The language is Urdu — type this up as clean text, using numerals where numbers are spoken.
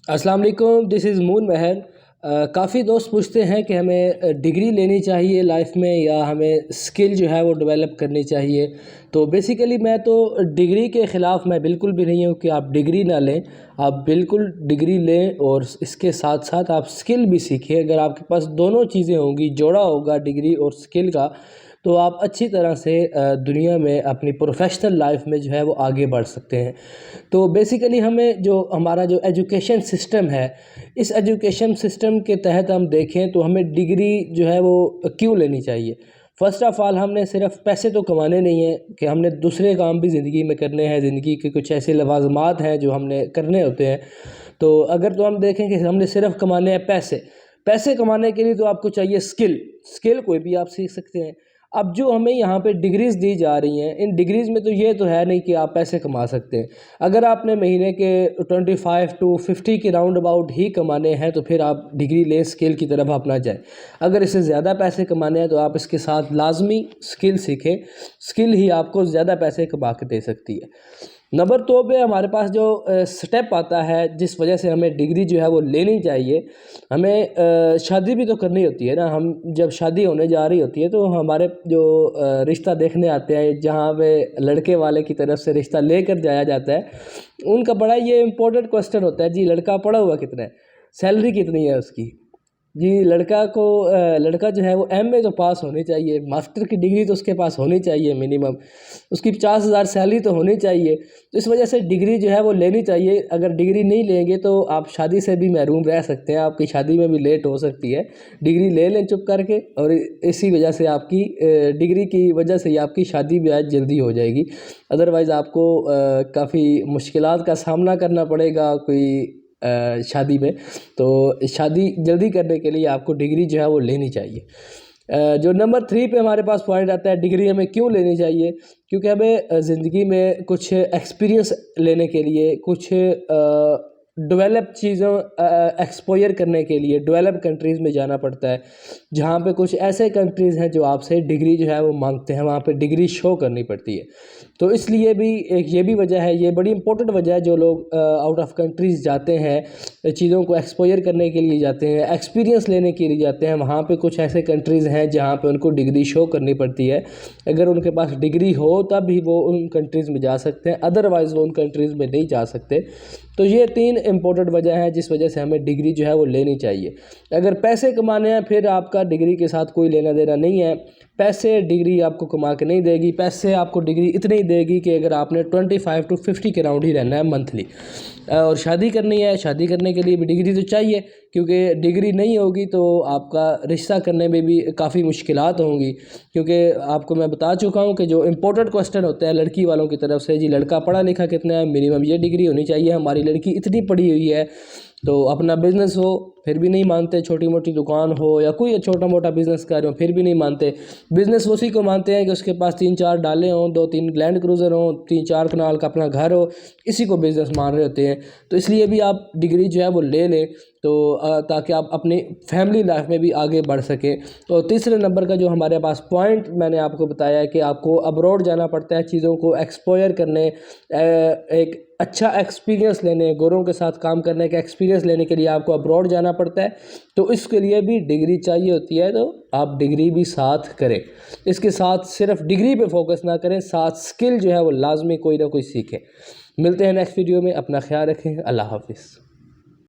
السلام علیکم، دس از مون مہر۔ کافی دوست پوچھتے ہیں کہ ہمیں ڈگری لینی چاہیے لائف میں یا ہمیں اسکل جو ہے وہ ڈیولپ کرنی چاہیے۔ تو بیسیکلی میں تو ڈگری کے خلاف میں بالکل بھی نہیں ہوں کہ آپ ڈگری نہ لیں۔ آپ بالکل ڈگری لیں اور اس کے ساتھ ساتھ آپ اسکل بھی سیکھیں۔ اگر آپ کے پاس دونوں چیزیں ہوں گی، جوڑا ہوگا ڈگری اور اسکل کا، تو آپ اچھی طرح سے دنیا میں اپنی پروفیشنل لائف میں جو ہے وہ آگے بڑھ سکتے ہیں۔ تو بیسیکلی ہمارا جو ایجوکیشن سسٹم ہے، اس ایجوکیشن سسٹم کے تحت ہم دیکھیں تو ہمیں ڈگری جو ہے وہ کیوں لینی چاہیے؟ فرسٹ آف آل، ہم نے صرف پیسے تو کمانے نہیں ہیں کہ ہم نے دوسرے کام بھی زندگی میں کرنے ہیں۔ زندگی کے کچھ ایسے لوازمات ہیں جو ہم نے کرنے ہوتے ہیں۔ تو اگر تو ہم دیکھیں کہ ہم نے صرف کمانے ہیں پیسے کمانے کے لیے تو آپ کو چاہیے اسکل کوئی بھی آپ سیکھ سکتے ہیں۔ اب جو ہمیں یہاں پہ ڈگریز دی جا رہی ہیں، ان ڈگریز میں تو یہ تو ہے نہیں کہ آپ پیسے کما سکتے ہیں۔ اگر آپ نے مہینے کے 25 to 50 کے راؤنڈ اباؤٹ ہی کمانے ہیں تو پھر آپ ڈگری لیں، اسکل کی طرف اپنا جائیں۔ اگر اس سے زیادہ پیسے کمانے ہیں تو آپ اس کے ساتھ لازمی اسکل سیکھیں۔ اسکل ہی آپ کو زیادہ پیسے کما کے دے سکتی ہے۔ نمبر 2 پہ ہمارے پاس جو سٹیپ آتا ہے جس وجہ سے ہمیں ڈگری جو ہے وہ لینی چاہیے، ہمیں شادی بھی تو کرنی ہوتی ہے نا۔ ہم جب شادی ہونے جا رہی ہوتی ہے تو ہمارے جو رشتہ دیکھنے آتے ہیں، جہاں پہ لڑکے والے کی طرف سے رشتہ لے کر جایا جاتا ہے، ان کا بڑا یہ امپورٹنٹ کوسچن ہوتا ہے، جی لڑکا پڑھا ہوا کتنا ہے، سیلری کتنی ہے اس کی؟ جی لڑکا جو ہے وہ ایم اے تو پاس ہونی چاہیے، ماسٹر کی ڈگری تو اس کے پاس ہونی چاہیے منیمم، اس کی 50,000 سیلری تو ہونی چاہیے۔ تو اس وجہ سے ڈگری جو ہے وہ لینی چاہیے۔ اگر ڈگری نہیں لیں گے تو آپ شادی سے بھی محروم رہ سکتے ہیں، آپ کی شادی میں بھی لیٹ ہو سکتی ہے۔ ڈگری لے لیں چپ کر کے، اور اسی وجہ سے آپ کی ڈگری کی وجہ سے ہی آپ کی شادی بھی آج جلدی ہو جائے گی۔ ادروائز آپ کو کافی مشکلات کا سامنا کرنا پڑے گا کوئی شادی میں۔ تو شادی جلدی کرنے کے لیے آپ کو ڈگری جو ہے وہ لینی چاہیے۔ جو نمبر 3 پہ ہمارے پاس پوائنٹ آتا ہے، ڈگری ہمیں کیوں لینی چاہیے؟ کیونکہ ہمیں زندگی میں کچھ ایکسپیرینس لینے کے لیے، کچھ ڈیولپ چیزوں ایکسپوئر کرنے کے لیے ڈیولپ کنٹریز میں جانا پڑتا ہے، جہاں پہ کچھ ایسے کنٹریز ہیں جو آپ سے ڈگری جو ہے وہ مانگتے ہیں، وہاں پہ ڈگری شو کرنی پڑتی ہے۔ تو اس لیے بھی ایک یہ بھی وجہ ہے، یہ بڑی امپورٹنٹ وجہ ہے، جو لوگ آؤٹ آف کنٹریز جاتے ہیں، چیزوں کو ایکسپوئر کرنے کے لیے جاتے ہیں، ایکسپیرینس لینے کے لیے جاتے ہیں، وہاں پہ کچھ ایسے کنٹریز ہیں جہاں پہ ان کو ڈگری شو کرنی پڑتی ہے۔ اگر ان کے پاس ڈگری ہو تب ہی وہ ان کنٹریز میں جا سکتے ہیں، ادروائز وہ ان کنٹریز میں نہیں جا سکتے۔ تو یہ 3 امپورٹنٹ وجہ ہیں جس وجہ سے ہمیں ڈگری جو ہے وہ لینی چاہیے۔ اگر پیسے کمانے ہیں پھر آپ کا ڈگری کے ساتھ کوئی لینا دینا نہیں ہے۔ پیسے ڈگری آپ کو کما کے نہیں دے گی، پیسے آپ کو ڈگری اتنی دے گی کہ اگر آپ نے 25 to 50 کے راؤنڈ ہی رہنا ہے منتھلی، اور شادی کرنی ہے، شادی کرنے کے لیے بھی ڈگری تو چاہیے، کیونکہ ڈگری نہیں ہوگی تو آپ کا رشتہ کرنے میں بھی کافی مشکلات ہوں گی۔ کیونکہ آپ کو میں بتا چکا ہوں کہ جو امپورٹنٹ کوسچن ہوتا ہے لڑکی والوں کی طرف سے، جی لڑکا پڑھا لکھا کتنا ہے، منیمم یہ ڈگری ہونی چاہیے، ہماری لڑکی اتنی پڑھی ہوئی ہے، تو اپنا بزنس ہو پھر بھی نہیں مانتے، چھوٹی موٹی دکان ہو یا کوئی چھوٹا موٹا بزنس کر رہے ہو پھر بھی نہیں مانتے۔ بزنس اسی کو مانتے ہیں کہ اس کے پاس 3-4 ڈالے ہوں، 2-3 لینڈ کروزر ہوں، 3-4 کنال کا اپنا گھر ہو، اسی کو بزنس مان رہے ہوتے ہیں۔ تو اس لیے بھی آپ ڈگری جو ہے وہ لے لیں، تو تاکہ آپ اپنی فیملی لائف میں بھی آگے بڑھ سکیں۔ تو تیسرے نمبر کا جو ہمارے پاس پوائنٹ میں نے آپ کو بتایا ہے کہ آپ کو ابروڈ جانا پڑتا ہے چیزوں کو ایکسپوئر کرنے، ایک اچھا ایکسپیرینس لینے، گوروں کے ساتھ کام کرنے کا ایکسپیرینس لینے کے لیے آپ کو ابروڈ جانا پڑتا ہے، تو اس کے لیے بھی ڈگری چاہیے ہوتی ہے۔ تو آپ ڈگری بھی ساتھ کریں، اس کے ساتھ صرف ڈگری پہ فوکس نہ کریں، ساتھ اسکل جو ہے وہ لازمی کوئی نہ کوئی سیکھیں۔ ملتے ہیں نیکسٹ ویڈیو میں، اپنا خیال رکھیں، اللہ حافظ۔